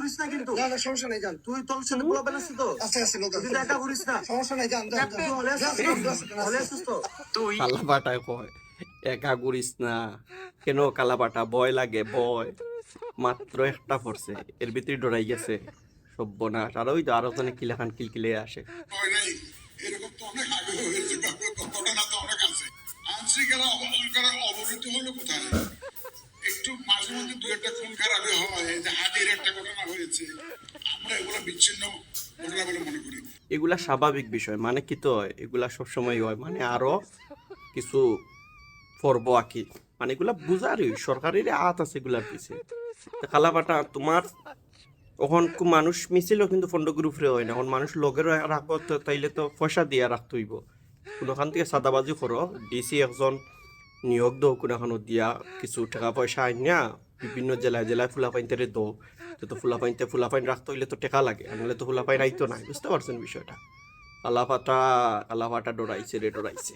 ঘুরিস না কিন্তু। না সমস্যা নাই, যান। তুই তোর সাথে পোলা বেলাস তো, আচ্ছা আচ্ছা লোক তুই একা ঘুরিস না। সমস্যা নাই, যান যান তুই হলে আসছিস তো। তুই কালাপাটায় কয় একা ঘুরিস না কেন, কালাপাটা ভয় লাগে, ভয় মাত্র একটা পড়ছে এর ভিতরে ডরাই গেছে সব্যনাশ। আর ওই তো আরো ওখানে কিলাখান কিলকিলে আসে। হয় নাই, এরকম তো অনেক আগে হয়েছে, ঘটনা তো অনেক আছে। আইনশৃঙ্খলা অবনতি হলো কোথায়? একটু মাঝে মধ্যে দু একটা খুন খারাপি হয়, এই যে হাজির একটা ঘটনা হয়েছে, আমরা এগুলো বিচ্ছিন্ন ঘটনা বলে মনে করি। এগুলা স্বাভাবিক বিষয়, মানে কি তো এগুলা সবসময় হয়, মানে আরো কিছু পর্ব আঁকি, মানে এগুলা বুঝারই সরকারের হাত আছে এগুলার পিছে। কালাপাটা তোমার এখন মানুষ মিছিল কিন্তু ফন্ড গ্রুপরে হয় না, এখন মানুষ লগের রাখবো তো, তাইলে তো পয়সা দিয়ে রাখতে হইব। কোনোখান থেকে সাদাবাজি করো, ডিসি একজন নিয়োগ দো, কোনোখানো দিয়া কিছু টাকা পয়সা আইনা বিভিন্ন জেলায় জেলায় ফুলাপাইনতে দো, তো ফুলাপাইনতে ফুলাপাইন রাখতে হইলে তো টাকা লাগে, আনলে তো ফুলাপাইন আইতো নাই, বুঝতে পারছেন বিষয়টা। কালাপাটা ডরাইছে রে, ডরাইছে।